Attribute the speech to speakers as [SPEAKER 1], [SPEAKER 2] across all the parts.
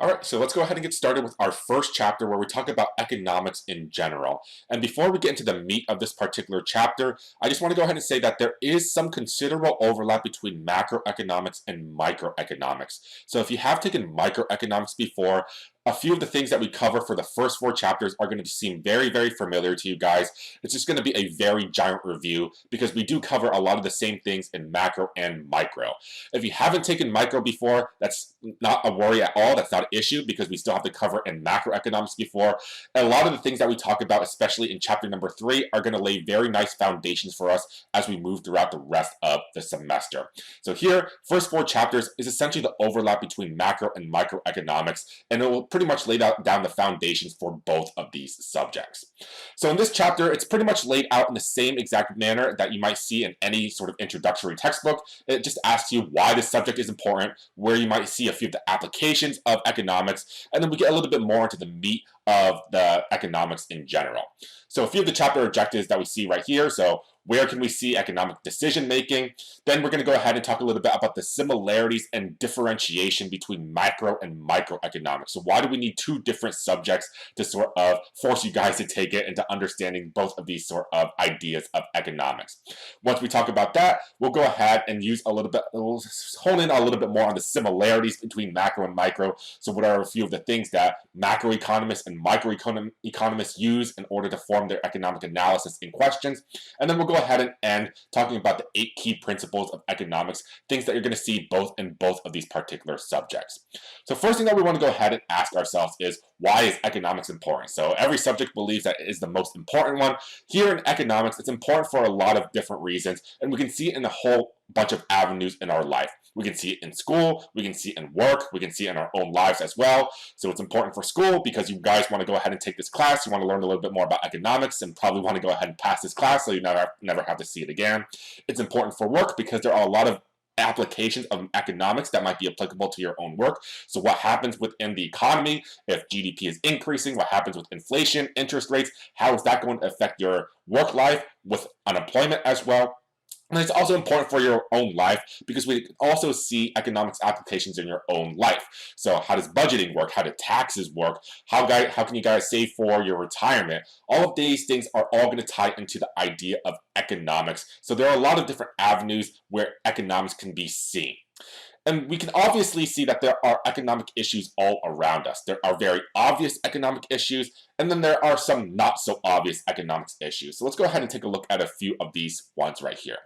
[SPEAKER 1] All right, so let's go ahead and get started with our first chapter where we talk about economics in general. And before we get into the meat of this particular chapter, I just want to go ahead and say that there is some considerable overlap between macroeconomics and microeconomics. So if you have taken microeconomics before, a few of the things that we cover for the first four chapters are going to seem very, very familiar to you guys. It's just going to be a very giant review because we do cover a lot of the same things in macro and micro. If you haven't taken micro before, that's not a worry at all. That's not an issue because we still have to cover in macroeconomics before. And a lot of the things that we talk about, especially in chapter number 3, are going to lay very nice foundations for us as we move throughout the rest of the semester. So here, first 4 chapters is essentially the overlap between macro and microeconomics, and it will pretty much lay down the foundations for both of these subjects. So in this chapter, it's pretty much laid out in the same exact manner that you might see in any sort of introductory textbook. It just asks you why this subject is important, where you might see a few of the applications of economics, and then we get a little bit more into the meat of the economics in general. So a few of the chapter objectives that we see right here. So where can we see economic decision making? Then we're going to go ahead and talk a little bit about the similarities and differentiation between macro and microeconomics. So why do we need 2 different subjects to sort of force you guys to take it into understanding both of these sort of ideas of economics? Once we talk about that, we'll go ahead and we'll hone in a little bit more on the similarities between macro and micro. So what are a few of the things that macroeconomists and microeconomists use in order to form their economic analysis in questions? And then we'll go ahead and end talking about the 8 key principles of economics, things that you're going to see in both of these particular subjects. So first thing that we want to go ahead and ask ourselves is, why is economics important? So every subject believes that it is the most important one. Here in economics, it's important for a lot of different reasons, and we can see it in a whole bunch of avenues in our life. We can see it in school, we can see it in work, we can see it in our own lives as well. So it's important for school because you guys want to go ahead and take this class, you want to learn a little bit more about economics and probably want to go ahead and pass this class so you never have to see it again. It's important for work because there are a lot of applications of economics that might be applicable to your own work. So what happens within the economy if GDP is increasing? What happens with inflation, interest rates? How is that going to affect your work life with unemployment as well? And it's also important for your own life because we also see economics applications in your own life. So how does budgeting work? How do taxes work? How can you guys save for your retirement? All of these things are all going to tie into the idea of economics. So there are a lot of different avenues where economics can be seen. And we can obviously see that there are economic issues all around us. There are very obvious economic issues, and then there are some not so obvious economics issues. So let's go ahead and take a look at a few of these ones right here.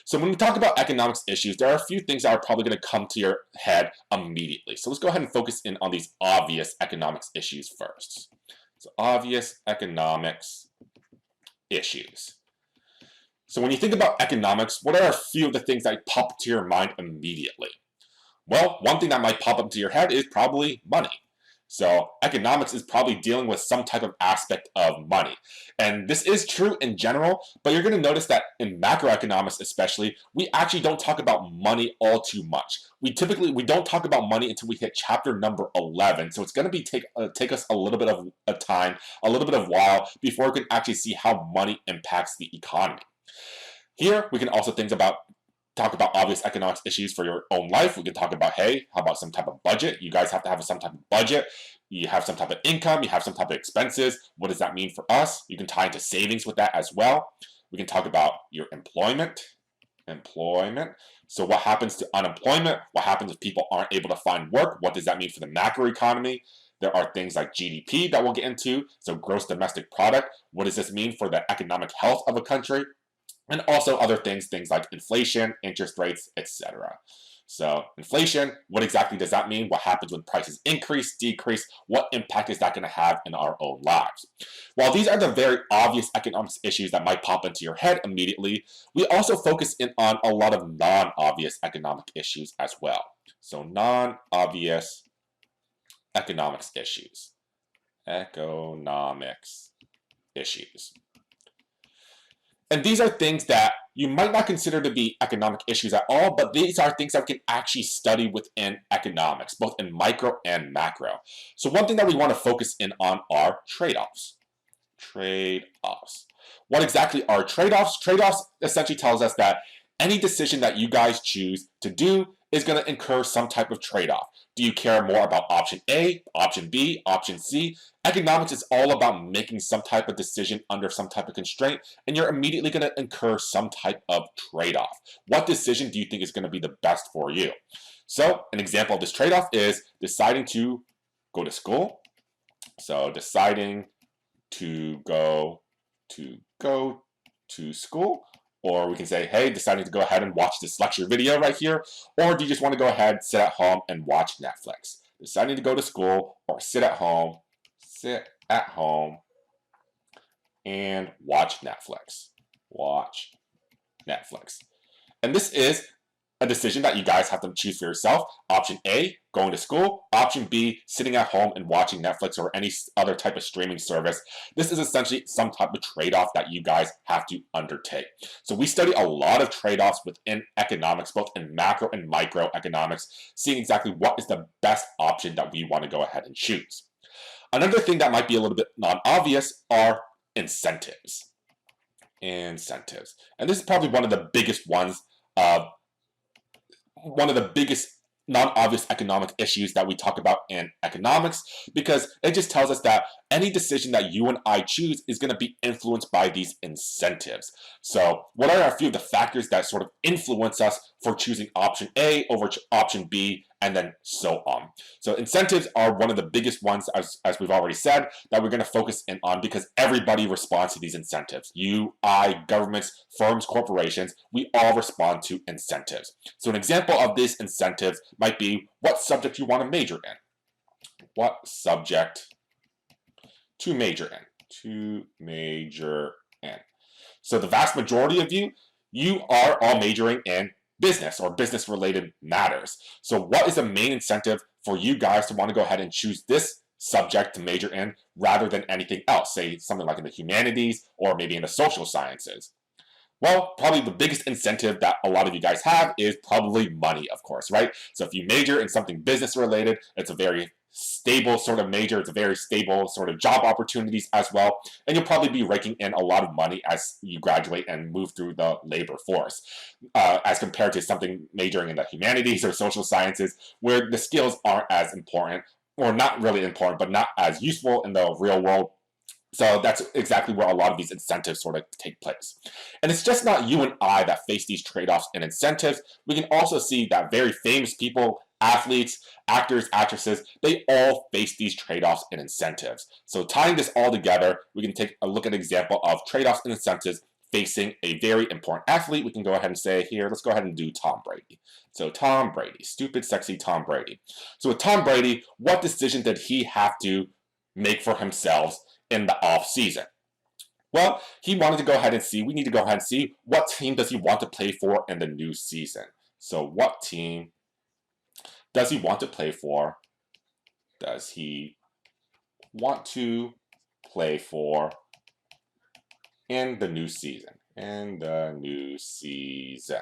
[SPEAKER 1] So when we talk about economics issues, there are a few things that are probably going to come to your head immediately. So let's go ahead and focus in on these obvious economics issues first. So obvious economics issues. So when you think about economics, what are a few of the things that pop to your mind immediately? Well, one thing that might pop up to your head is probably money. So economics is probably dealing with some type of aspect of money. And this is true in general, but you're going to notice that in macroeconomics especially, we actually don't talk about money all too much. We don't talk about money until we hit chapter number 11. So it's going to take us a little bit of a time, a little bit of while before we can actually see how money impacts the economy. Here, we can also talk about obvious economics issues for your own life. We can talk about, hey, how about some type of budget? You guys have to have some type of budget. You have some type of income. You have some type of expenses. What does that mean for us? You can tie into savings with that as well. We can talk about your employment. So what happens to unemployment? What happens if people aren't able to find work? What does that mean for the macroeconomy? There are things like GDP that we'll get into. So gross domestic product. What does this mean for the economic health of a country? And also other things like inflation, interest rates, etc. So inflation, what exactly does that mean? What happens when prices increase, decrease? What impact is that going to have in our own lives? While these are the very obvious economics issues that might pop into your head immediately, we also focus in on a lot of non-obvious economic issues as well. So non-obvious economics issues. And these are things that you might not consider to be economic issues at all, but these are things that we can actually study within economics, both in micro and macro. So one thing that we want to focus in on are trade-offs. What exactly are trade-offs? Trade-offs essentially tells us that any decision that you guys choose to do is going to incur some type of trade-off. Do you care more about option A, option B, option C? Economics is all about making some type of decision under some type of constraint, and you're immediately going to incur some type of trade-off. What decision do you think is going to be the best for you? So an example of this trade-off is deciding to go to school. So deciding to go to school, or we can say, hey, deciding to go ahead and watch this lecture video right here, or do you just want to go ahead, sit at home and watch Netflix? Deciding to go to school or sit at home and watch Netflix. Watch Netflix. And this is a decision that you guys have to choose for yourself. Option A, going to school. Option B, sitting at home and watching Netflix or any other type of streaming service. This is essentially some type of trade-off that you guys have to undertake. So we study a lot of trade-offs within economics, both in macro and microeconomics, seeing exactly what is the best option that we want to go ahead and choose. Another thing that might be a little bit non-obvious are incentives. Incentives. And this is probably one of the biggest ones, one of the biggest non-obvious economic issues that we talk about in economics, because it just tells us that any decision that you and I choose is going to be influenced by these incentives. So what are a few of the factors that sort of influence us for choosing option A over option B, and then so on? So incentives are one of the biggest ones, as we've already said, that we're going to focus in on, because everybody responds to these incentives. You, I, governments, firms, corporations, we all respond to incentives. So an example of these incentives might be what subject you want to major in. What subject to major in. So the vast majority of you are all majoring in business or business related matters. So what is the main incentive for you guys to want to go ahead and choose this subject to major in rather than anything else, say something like in the humanities or maybe in the social sciences? Well, probably the biggest incentive that a lot of you guys have is probably money, of course, right? So if you major in something business related, it's a very stable sort of major. It's a very stable sort of job opportunities as well. And you'll probably be raking in a lot of money as you graduate and move through the labor force, as compared to something majoring in the humanities or social sciences, where the skills aren't as important, or not really important, but not as useful in the real world. So that's exactly where a lot of these incentives sort of take place. And it's just not you and I that face these trade-offs and incentives. We can also see that very famous people, athletes, actors, actresses, they all face these trade-offs and incentives. So tying this all together, we can take a look at an example of trade-offs and incentives facing a very important athlete. We can go ahead and say here, let's go ahead and do Tom Brady. So Tom Brady, stupid, sexy Tom Brady. So with Tom Brady, what decision did he have to make for himself in the off season? Well, he wanted to go ahead and see, we need to go ahead and see what team does he want to play for in the new season. So what team does he want to play for? Does he want to play for in the new season? In the new season.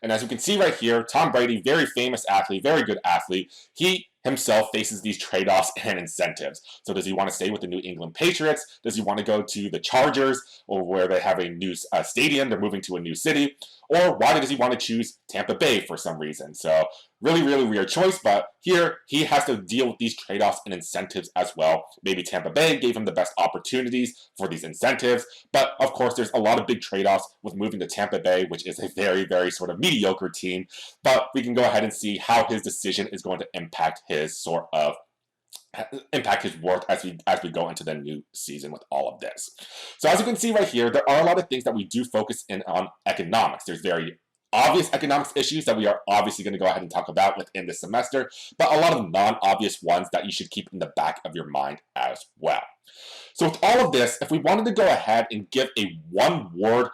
[SPEAKER 1] And as you can see right here, Tom Brady, very famous athlete, very good athlete, he himself faces these trade-offs and incentives. So does he want to stay with the New England Patriots? Does he want to go to the Chargers, or where they have a new stadium, they're moving to a new city? Or why does he want to choose Tampa Bay for some reason? So really, really weird choice, but here he has to deal with these trade-offs and incentives as well. Maybe Tampa Bay gave him the best opportunities for these incentives, but of course there's a lot of big trade-offs with moving to Tampa Bay, which is a very, very sort of mediocre team. But we can go ahead and see how his decision is going to impact his sort of work as we go into the new season with all of this. So as you can see right here, there are a lot of things that we do focus in on economics. There's very obvious economics issues that we are obviously going to go ahead and talk about within this semester, but a lot of non-obvious ones that you should keep in the back of your mind as well. So with all of this, if we wanted to go ahead and give a one-word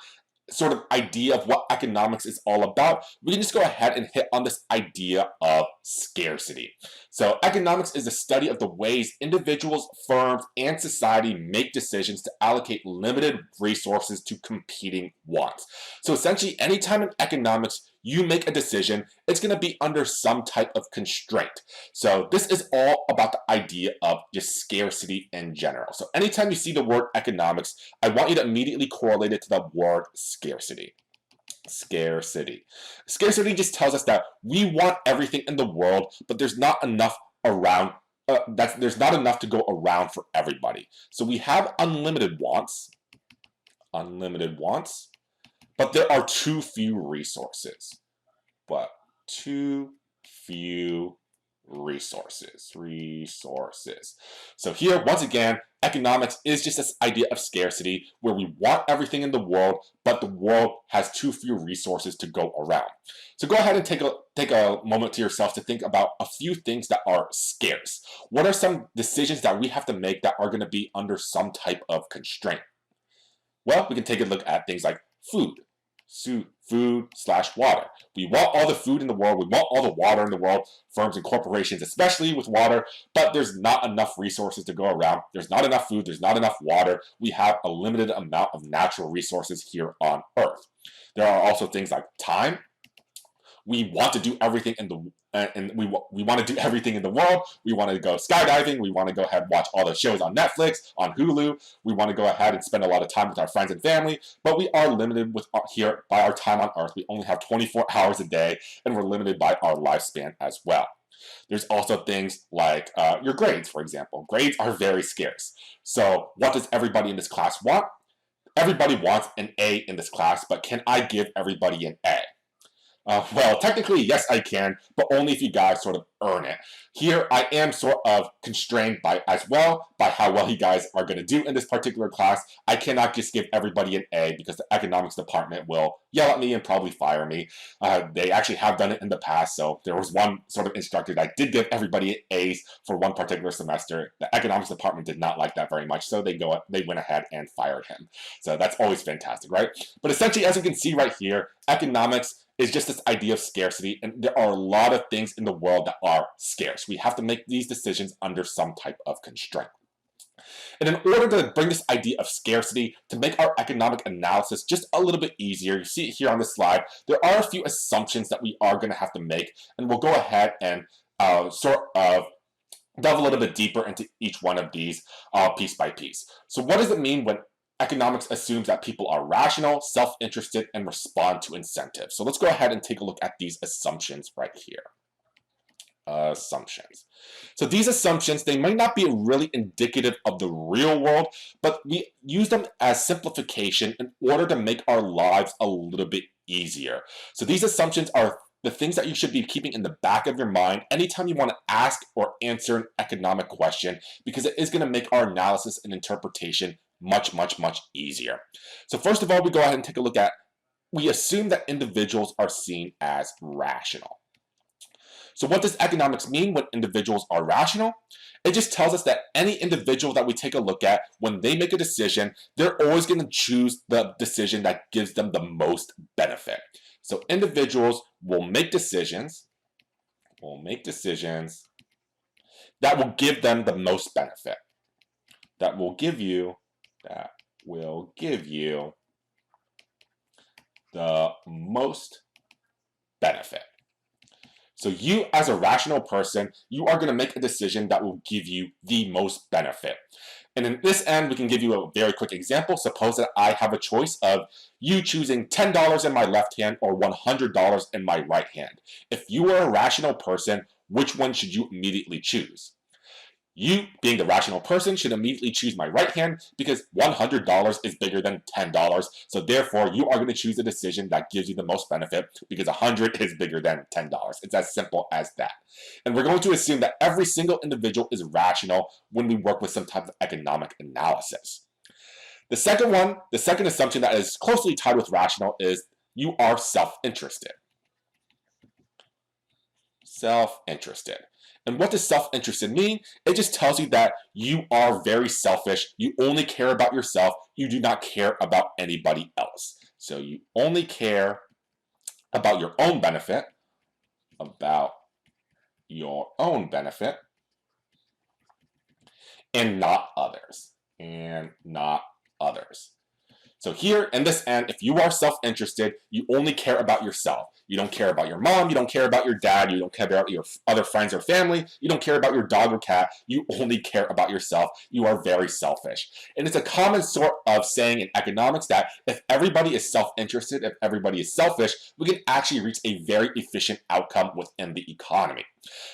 [SPEAKER 1] sort of idea of what economics is all about, we can just go ahead and hit on this idea of scarcity. So economics is the study of the ways individuals, firms, and society make decisions to allocate limited resources to competing wants. So essentially, anytime in economics you make a decision, it's going to be under some type of constraint. So this is all about the idea of just scarcity in general. So anytime you see the word economics, I want you to immediately correlate it to the word scarcity. Scarcity. Scarcity just tells us that we want everything in the world, but there's not enough around. There's not enough to go around for everybody. So we have unlimited wants, but there are too few resources. But too few resources. So here, once again, economics is just this idea of scarcity where we want everything in the world, but the world has too few resources to go around. So go ahead and take a moment to yourself to think about a few things that are scarce. What are some decisions that we have to make that are going to be under some type of constraint? Well, we can take a look at things like food. Food/water. We want all the food in the world. We want all the water in the world, firms and corporations, especially with water, but there's not enough resources to go around. There's not enough food. There's not enough water. We have a limited amount of natural resources here on Earth. There are also things like time. We want to do everything in the we want to do everything in the world. We want to go skydiving. We want to go ahead and watch all the shows on Netflix, on Hulu. We want to go ahead and spend a lot of time with our friends and family, but we are limited here by our time on Earth. We only have 24 hours a day, and we're limited by our lifespan as well. There's also things like your grades, for example. Grades are very scarce. So what does everybody in this class want? Everybody wants an A in this class, but can I give everybody an A? Well, technically, yes, I can, but only if you guys sort of earn it. Here, I am sort of constrained by how well you guys are going to do in this particular class. I cannot just give everybody an A because the economics department will yell at me and probably fire me. They actually have done it in the past, so there was one sort of instructor that did give everybody A's for one particular semester. The economics department did not like that very much, so they went ahead and fired him. So that's always fantastic, right? But essentially, as you can see right here, economics is just this idea of scarcity, and there are a lot of things in the world that are scarce. We have to make these decisions under some type of constraint. And in order to bring this idea of scarcity, to make our economic analysis just a little bit easier, you see it here on the slide, there are a few assumptions that we are going to have to make, and we'll go ahead and sort of delve a little bit deeper into each one of these piece by piece. So what does it mean when economics assumes that people are rational, self-interested, and respond to incentives? So let's go ahead and take a look at these assumptions right here. Assumptions. So these assumptions, they might not be really indicative of the real world, but we use them as simplification in order to make our lives a little bit easier. So these assumptions are the things that you should be keeping in the back of your mind anytime you want to ask or answer an economic question, because it is going to make our analysis and interpretation much easier. So first of all, we go ahead and take a look at, we assume that individuals are seen as rational. So what does economics mean when individuals are rational? It just tells us that any individual that we take a look at, when they make a decision, they're always going to choose the decision that gives them the most benefit. So individuals will make decisions that will give them the most benefit. That will give you the most benefit. So you, as a rational person, you are going to make a decision that will give you the most benefit. And in this end, we can give you a very quick example. Suppose that I have a choice of you choosing $10 in my left hand or $100 in my right hand. If you are a rational person, which one should you immediately choose? You, being the rational person, should immediately choose my right hand because $100 is bigger than $10. So therefore, you are going to choose a decision that gives you the most benefit because 100 is bigger than $10. It's as simple as that. And we're going to assume that every single individual is rational when we work with some type of economic analysis. The second assumption that is closely tied with rational is you are self-interested. Self-interested. And what does self-interested mean? It just tells you that you are very selfish. You only care about yourself. You do not care about anybody else. So you only care about your own benefit, and not others. So here in this end, if you are self-interested, you only care about yourself. You don't care about your mom, you don't care about your dad, you don't care about your other friends or family, you don't care about your dog or cat, you only care about yourself. You are very selfish. And it's a common sort of saying in economics that if everybody is self-interested, if everybody is selfish, we can actually reach a very efficient outcome within the economy.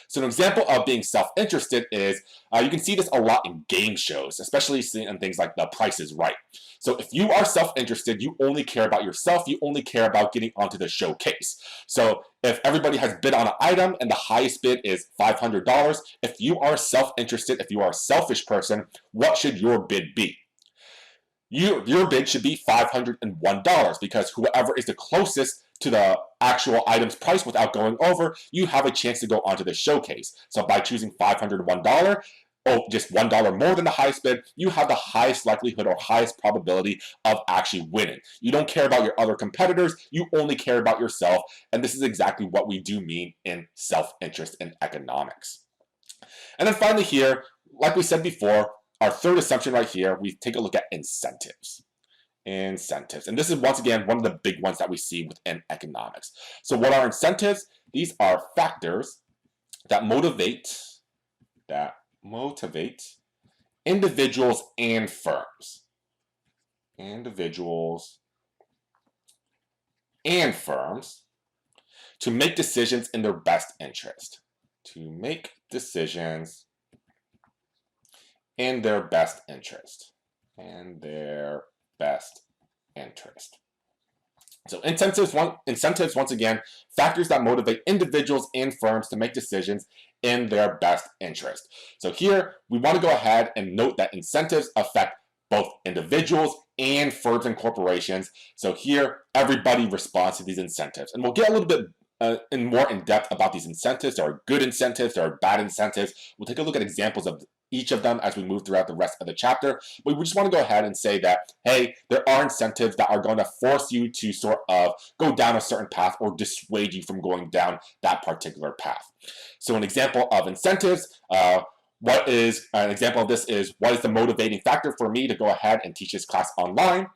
[SPEAKER 1] So an example of being self-interested is, you can see this a lot in game shows, especially in things like The Price is Right. So if you are self-interested, you only care about yourself, you only care about getting onto the showcase. So if everybody has bid on an item and the highest bid is $500, if you are self-interested, if you are a selfish person, what should your bid be? Your bid should be $501 because whoever is the closest to the actual item's price without going over, you have a chance to go onto the showcase. So by choosing $501, just $1 more than the highest bid, you have the highest likelihood or highest probability of actually winning. You don't care about your other competitors, you only care about yourself, and this is exactly what we do mean in self-interest in economics. And then finally here, like we said before, our third assumption right here, we take a look at incentives. Incentives. And this is, once again, one of the big ones that we see within economics. So what are incentives? These are factors that motivate individuals and firms. Individuals and firms to make decisions in their best interest. To make decisions in their best interest. And their best interest. So incentives, once again, factors that motivate individuals and firms to make decisions in their best interest. So here, we want to go ahead and note that incentives affect both individuals and firms and corporations. So here, everybody responds to these incentives. And we'll get a little bit more in depth about these incentives. There are good incentives, there are bad incentives. We'll take a look at examples of each of them as we move throughout the rest of the chapter. But we just want to go ahead and say that, hey, there are incentives that are going to force you to sort of go down a certain path or dissuade you from going down that particular path. So an example of incentives, what is an example of this is, what is the motivating factor for me to go ahead and teach this class online?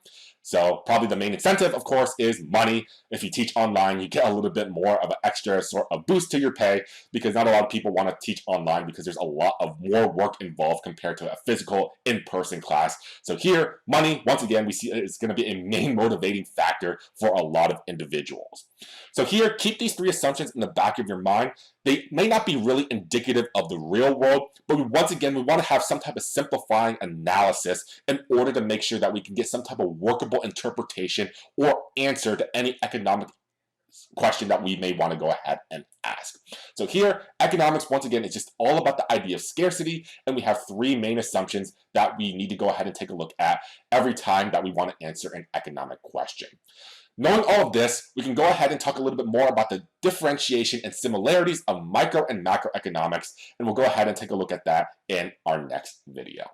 [SPEAKER 1] So probably the main incentive, of course, is money. If you teach online, you get a little bit more of an extra sort of boost to your pay because not a lot of people want to teach online because there's a lot of more work involved compared to a physical in-person class. So here, money, once again, we see it's going to be a main motivating factor for a lot of individuals. So here, keep these three assumptions in the back of your mind. They may not be really indicative of the real world, but once again, we want to have some type of simplifying analysis in order to make sure that we can get some type of workable interpretation or answer to any economic question that we may want to go ahead and ask. So here, economics, once again, is just all about the idea of scarcity, and we have three main assumptions that we need to go ahead and take a look at every time that we want to answer an economic question. Knowing all of this, we can go ahead and talk a little bit more about the differentiation and similarities of micro and macroeconomics, and we'll go ahead and take a look at that in our next video.